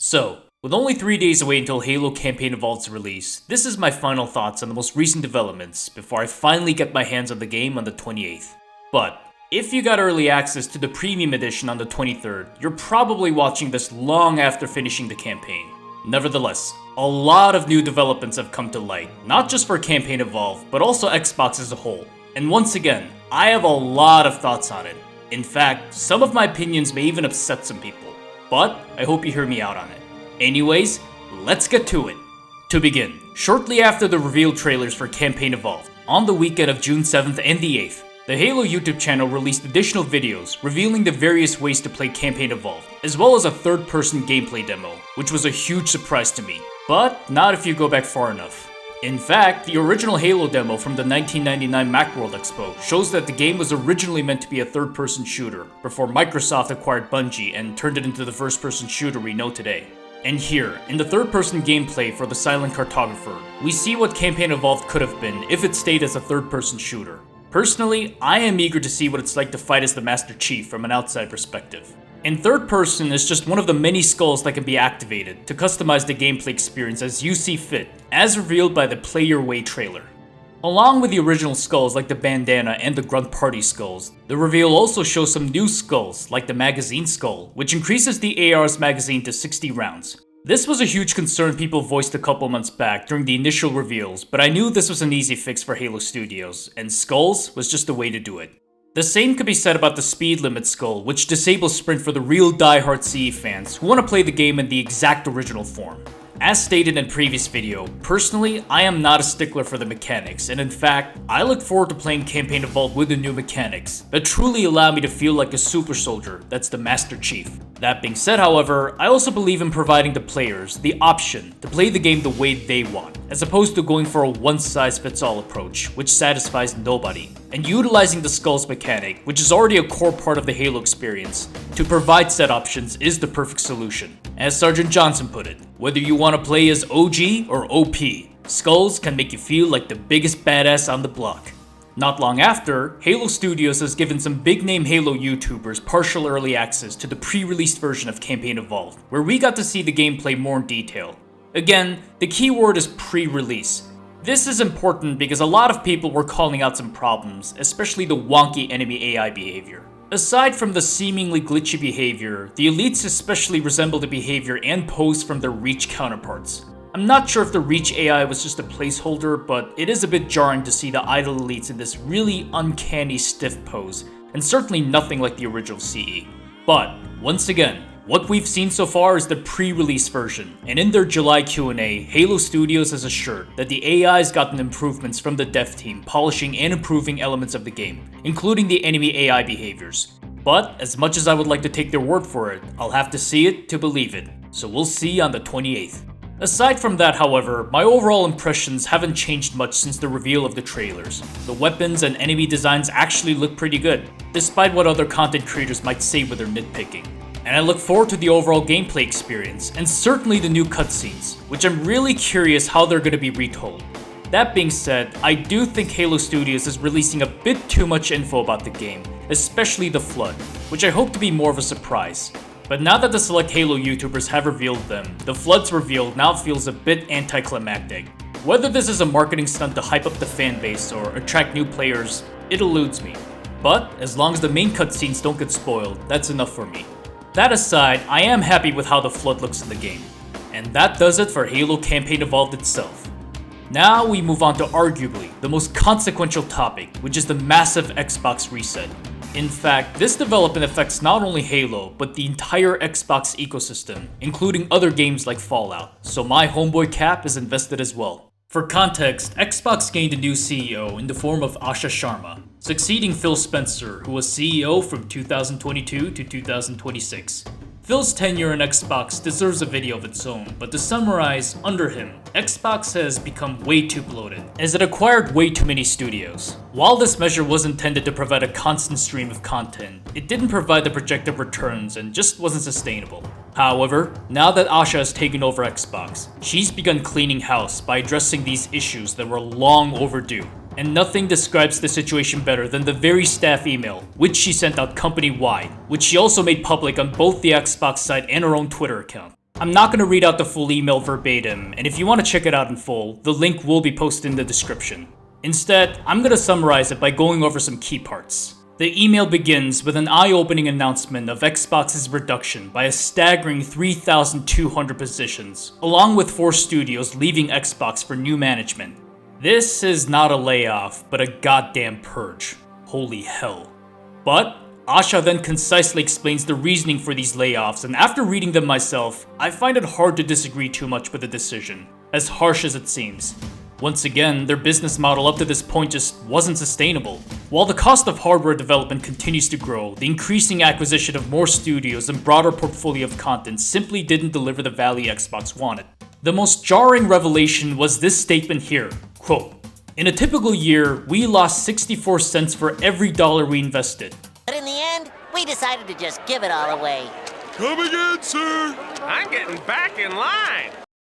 So, with only 3 days away until Halo Campaign Evolved's release, this is my final thoughts on the most recent developments before I finally get my hands on the game on the 28th. But, if you got early access to the Premium Edition on the 23rd, you're probably watching this long after finishing the campaign. Nevertheless, a lot of new developments have come to light, not just for Campaign Evolved, but also Xbox as a whole. And once again, I have a lot of thoughts on it. In fact, some of my opinions may even upset some people. But I hope you hear me out on it. Anyways, let's get to it. To begin, shortly after the reveal trailers for Campaign Evolved, on the weekend of June 7th and the 8th, the Halo YouTube channel released additional videos revealing the various ways to play Campaign Evolved, as well as a third-person gameplay demo, which was a huge surprise to me. But not if you go back far enough. In fact, the original Halo demo from the 1999 Macworld Expo shows that the game was originally meant to be a third-person shooter, before Microsoft acquired Bungie and turned it into the first-person shooter we know today. And here, in the third-person gameplay for the Silent Cartographer, we see what Campaign Evolved could have been if it stayed as a third-person shooter. Personally, I am eager to see what it's like to fight as the Master Chief from an outside perspective. In third person is just one of the many skulls that can be activated to customize the gameplay experience as you see fit, as revealed by the Play Your Way trailer. Along with the original skulls like the bandana and the Grunt Party skulls, the reveal also shows some new skulls like the magazine skull, which increases the AR's magazine to 60 rounds. This was a huge concern people voiced a couple months back during the initial reveals, but I knew this was an easy fix for Halo Studios, and skulls was just the way to do it. The same could be said about the speed limit skull, which disables sprint for the real die-hard CE fans who want to play the game in the exact original form. As stated in previous video, personally, I am not a stickler for the mechanics, and in fact, I look forward to playing Campaign Evolved with the new mechanics that truly allow me to feel like a super soldier that's the Master Chief. That being said, however, I also believe in providing the players the option to play the game the way they want, as opposed to going for a one-size-fits-all approach, which satisfies nobody, and utilizing the skulls mechanic, which is already a core part of the Halo experience, to provide said options is the perfect solution. As Sergeant Johnson put it, whether you want to play as OG or OP, skulls can make you feel like the biggest badass on the block. Not long after, Halo Studios has given some big-name Halo YouTubers partial early access to the pre-released version of Campaign Evolved, where we got to see the gameplay more in detail. Again, the key word is pre-release. This is important because a lot of people were calling out some problems, especially the wonky enemy AI behavior. Aside from the seemingly glitchy behavior, the elites especially resemble the behavior and pose from their Reach counterparts. I'm not sure if the Reach AI was just a placeholder, but it is a bit jarring to see the idle elites in this really uncanny stiff pose, and certainly nothing like the original CE. But, once again, what we've seen so far is the pre-release version, and in their July Q&A, Halo Studios has assured that the AI has gotten improvements from the dev team, polishing and improving elements of the game, including the enemy AI behaviors. But, as much as I would like to take their word for it, I'll have to see it to believe it, so we'll see on the 28th. Aside from that, however, my overall impressions haven't changed much since the reveal of the trailers. The weapons and enemy designs actually look pretty good, despite what other content creators might say with their nitpicking. And I look forward to the overall gameplay experience, and certainly the new cutscenes, which I'm really curious how they're going to be retold. That being said, I do think Halo Studios is releasing a bit too much info about the game, especially the Flood, which I hope to be more of a surprise. But now that the select Halo YouTubers have revealed them, the Flood's reveal now feels a bit anticlimactic. Whether this is a marketing stunt to hype up the fanbase or attract new players, it eludes me. But as long as the main cutscenes don't get spoiled, that's enough for me. That aside, I am happy with how the Flood looks in the game. And that does it for Halo Campaign Evolved itself. Now we move on to arguably the most consequential topic, which is the massive Xbox reset. In fact, this development affects not only Halo, but the entire Xbox ecosystem, including other games like Fallout, so my homeboy Cap is invested as well. For context, Xbox gained a new CEO in the form of Asha Sharma, succeeding Phil Spencer, who was CEO from 2022 to 2026. Phil's tenure in Xbox deserves a video of its own, but to summarize, under him, Xbox has become way too bloated, as it acquired way too many studios. While this measure was intended to provide a constant stream of content, it didn't provide the projected returns and just wasn't sustainable. However, now that Asha has taken over Xbox, she's begun cleaning house by addressing these issues that were long overdue. And nothing describes the situation better than the very staff email, which she sent out company-wide, which she also made public on both the Xbox site and her own Twitter account. I'm not going to read out the full email verbatim, and if you want to check it out in full, the link will be posted in the description. Instead, I'm going to summarize it by going over some key parts. The email begins with an eye-opening announcement of Xbox's reduction by a staggering 3,200 positions, along with 4 studios leaving Xbox for new management. This is not a layoff, but a goddamn purge. Holy hell. But Asha then concisely explains the reasoning for these layoffs, and after reading them myself, I find it hard to disagree too much with the decision, as harsh as it seems. Once again, their business model up to this point just wasn't sustainable. While the cost of hardware development continues to grow, the increasing acquisition of more studios and broader portfolio of content simply didn't deliver the value Xbox wanted. The most jarring revelation was this statement here, quote, "In a typical year, we lost 64 cents for every dollar we invested. But in the end, we decided to just give it all away." Come again, sir. I'm getting back in line.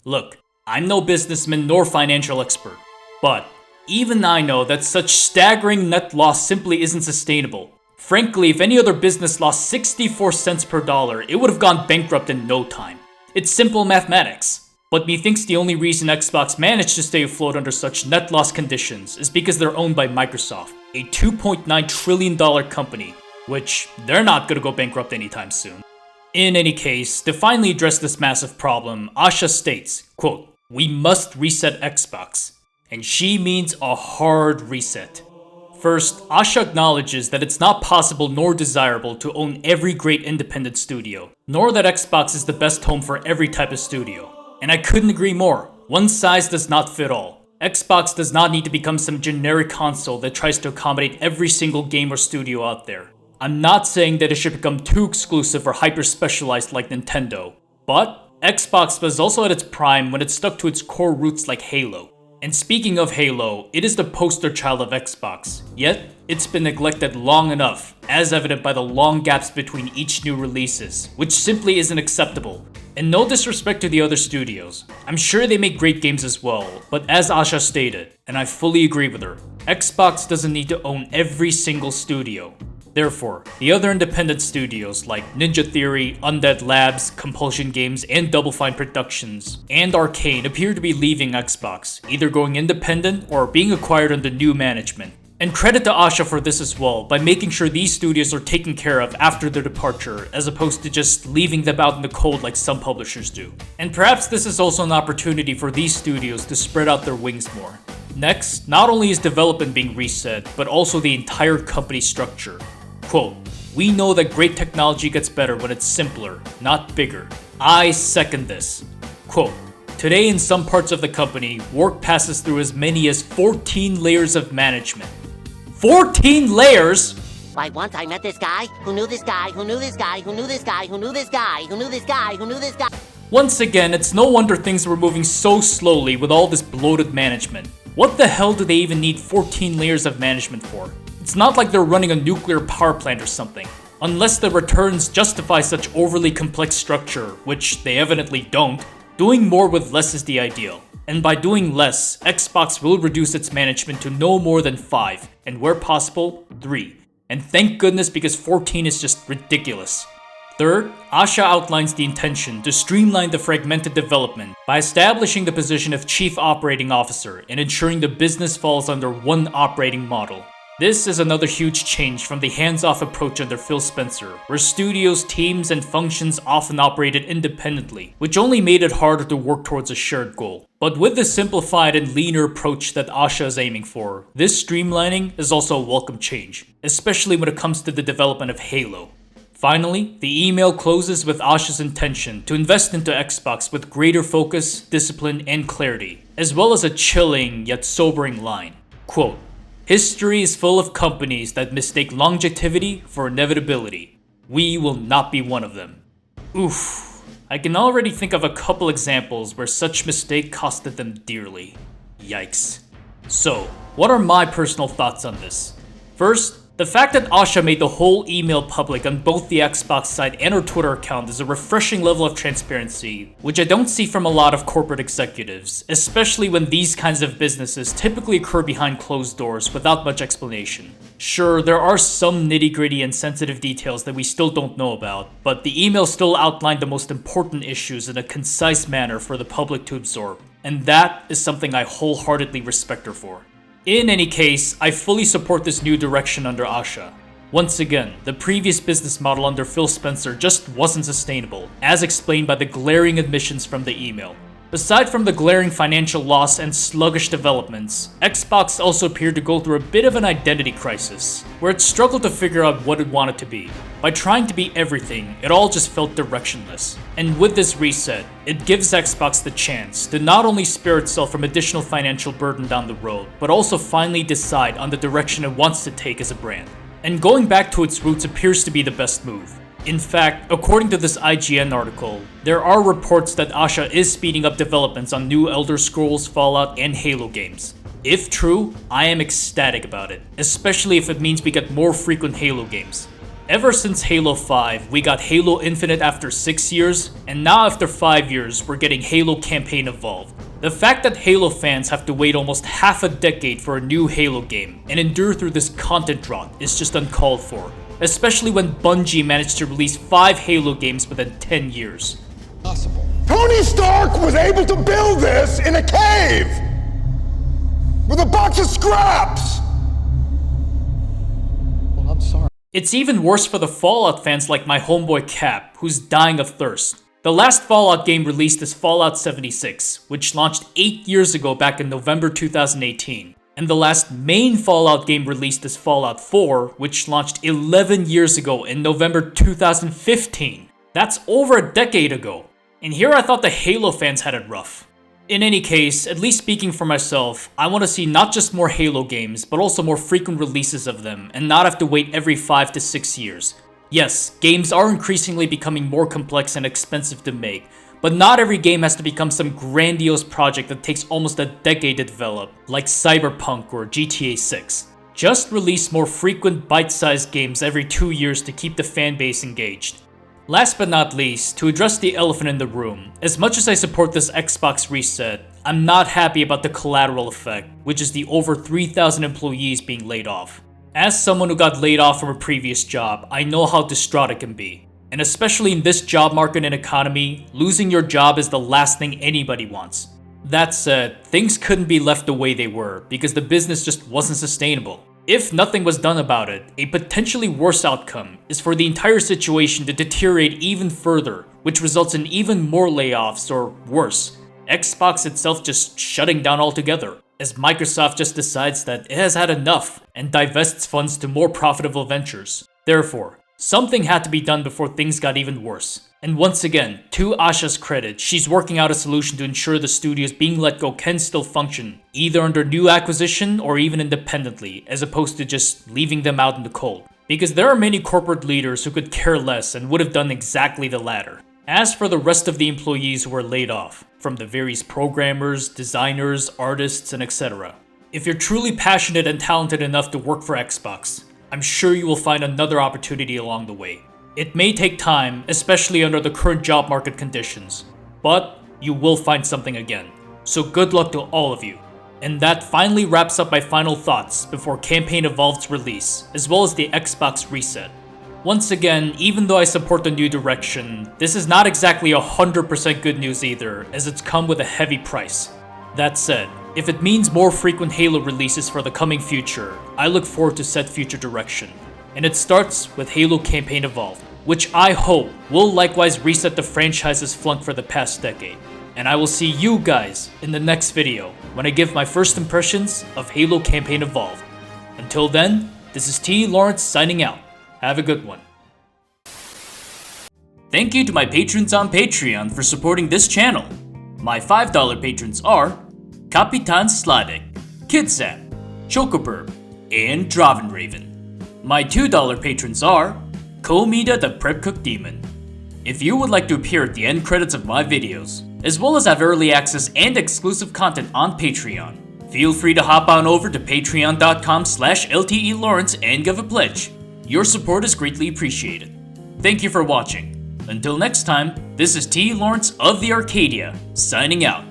Look, I'm no businessman nor financial expert, but even I know that such staggering net loss simply isn't sustainable. Frankly, if any other business lost 64 cents per dollar, it would have gone bankrupt in no time. It's simple mathematics. But methinks the only reason Xbox managed to stay afloat under such net loss conditions is because they're owned by Microsoft, a $2.9 trillion company, which they're not gonna go bankrupt anytime soon. In any case, to finally address this massive problem, Asha states, quote, "We must reset Xbox." And she means a hard reset. First, Asha acknowledges that it's not possible nor desirable to own every great independent studio, nor that Xbox is the best home for every type of studio. And I couldn't agree more. One size does not fit all. Xbox does not need to become some generic console that tries to accommodate every single game or studio out there. I'm not saying that it should become too exclusive or hyper-specialized like Nintendo, but Xbox was also at its prime when it stuck to its core roots like Halo. And speaking of Halo, it is the poster child of Xbox, yet it's been neglected long enough, as evident by the long gaps between each new releases, which simply isn't acceptable. And no disrespect to the other studios, I'm sure they make great games as well, but as Asha stated, and I fully agree with her, Xbox doesn't need to own every single studio. Therefore, the other independent studios like Ninja Theory, Undead Labs, Compulsion Games, and Double Fine Productions, and Arcane appear to be leaving Xbox, either going independent or being acquired under new management. And credit to Asha for this as well, by making sure these studios are taken care of after their departure, as opposed to just leaving them out in the cold like some publishers do. And perhaps this is also an opportunity for these studios to spread out their wings more. Next, not only is development being reset, but also the entire company structure. Quote, "We know that great technology gets better when it's simpler, not bigger. I second this." Quote, "Today in some parts of the company, work passes through as many as 14 layers of management." 14 layers?! Why, once I met this guy who knew this guy who knew this guy who knew this guy who knew this guy who knew this guy who knew this guy. Once again, it's no wonder things were moving so slowly with all this bloated management. What the hell do they even need 14 layers of management for? It's not like they're running a nuclear power plant or something. Unless the returns justify such overly complex structure, which they evidently don't, doing more with less is the ideal. And by doing less, Xbox will reduce its management to no more than 5, and where possible, 3. And thank goodness, because 14 is just ridiculous. Third, Asha outlines the intention to streamline the fragmented development by establishing the position of Chief Operating Officer and ensuring the business falls under one operating model. This is another huge change from the hands-off approach under Phil Spencer, where studios, teams, and functions often operated independently, which only made it harder to work towards a shared goal. But with the simplified and leaner approach that Asha is aiming for, this streamlining is also a welcome change, especially when it comes to the development of Halo. Finally, the email closes with Asha's intention to invest into Xbox with greater focus, discipline, and clarity, as well as a chilling yet sobering line. Quote, "History is full of companies that mistake longevity for inevitability. We will not be one of them." Oof. I can already think of a couple examples where such mistake costed them dearly. Yikes. So, what are my personal thoughts on this? First, The fact that Asha made the whole email public on both the Xbox side and her Twitter account is a refreshing level of transparency, which I don't see from a lot of corporate executives, especially when these kinds of businesses typically occur behind closed doors without much explanation. Sure, there are some nitty-gritty and sensitive details that we still don't know about, but the email still outlined the most important issues in a concise manner for the public to absorb, and that is something I wholeheartedly respect her for. In any case, I fully support this new direction under Asha. Once again, the previous business model under Phil Spencer just wasn't sustainable, as explained by the glaring admissions from the email. Aside from the glaring financial loss and sluggish developments, Xbox also appeared to go through a bit of an identity crisis, where it struggled to figure out what it wanted to be. By trying to be everything, it all just felt directionless. And with this reset, it gives Xbox the chance to not only spare itself from additional financial burden down the road, but also finally decide on the direction it wants to take as a brand. And going back to its roots appears to be the best move. In fact, according to this IGN article, there are reports that Asha is speeding up developments on new Elder Scrolls, Fallout, and Halo games. If true, I am ecstatic about it, especially if it means we get more frequent Halo games. Ever since Halo 5, we got Halo Infinite after 6 years, and now after 5 years, we're getting Halo Campaign Evolved. The fact that Halo fans have to wait almost half a decade for a new Halo game and endure through this content drought is just uncalled for, especially when Bungie managed to release 5 Halo games within 10 years. Tony Stark was able to build this in a cave with a box of scraps. Well, I'm sorry. It's even worse for the Fallout fans like my homeboy Cap, who's dying of thirst. The last Fallout game released is Fallout 76, which launched 8 years ago back in November 2018. And the last main Fallout game released is Fallout 4, which launched 11 years ago in November 2015. That's over a decade ago. And here I thought the Halo fans had it rough. In any case, at least speaking for myself, I want to see not just more Halo games, but also more frequent releases of them, and not have to wait every 5 to 6 years. Yes, games are increasingly becoming more complex and expensive to make, but not every game has to become some grandiose project that takes almost a decade to develop, like Cyberpunk or GTA 6. Just release more frequent bite-sized games every 2 years to keep the fanbase engaged. Last but not least, to address the elephant in the room, as much as I support this Xbox reset, I'm not happy about the collateral effect, which is the over 3,000 employees being laid off. As someone who got laid off from a previous job, I know how distraught it can be. And especially in this job market and economy, losing your job is the last thing anybody wants. That said, things couldn't be left the way they were because the business just wasn't sustainable. If nothing was done about it, a potentially worse outcome is for the entire situation to deteriorate even further, which results in even more layoffs or worse, Xbox itself just shutting down altogether, as Microsoft just decides that it has had enough and divests funds to more profitable ventures. Therefore, something had to be done before things got even worse. And once again, to Asha's credit, she's working out a solution to ensure the studios being let go can still function, either under new acquisition or even independently, as opposed to just leaving them out in the cold. Because there are many corporate leaders who could care less and would have done exactly the latter. As for the rest of the employees who were laid off, from the various programmers, designers, artists, and etc. If you're truly passionate and talented enough to work for Xbox, I'm sure you will find another opportunity along the way. It may take time, especially under the current job market conditions, but you will find something again. So good luck to all of you. And that finally wraps up my final thoughts before Campaign Evolved's release, as well as the Xbox reset. Once again, even though I support the new direction, this is not exactly 100% good news either, as it's come with a heavy price. That said, if it means more frequent Halo releases for the coming future, I look forward to said future direction. And it starts with Halo Campaign Evolved, which I hope will likewise reset the franchise's flunk for the past decade. And I will see you guys in the next video when I give my first impressions of Halo Campaign Evolved. Until then, this is T. Lawrence signing out. Have a good one. Thank you to my patrons on Patreon for supporting this channel. My $5 patrons are Kapitan Sladek, Kidzap, Chocoburb, and Dravenraven. My $2 patrons are Komida the Prep Cook Demon. If you would like to appear at the end credits of my videos, as well as have early access and exclusive content on Patreon, Feel free to hop on over to patreon.com/LTELawrence and give a pledge. Your support is greatly appreciated. Thank you for watching. Until next time, this is T. Lawrence of the Arcadia, signing out.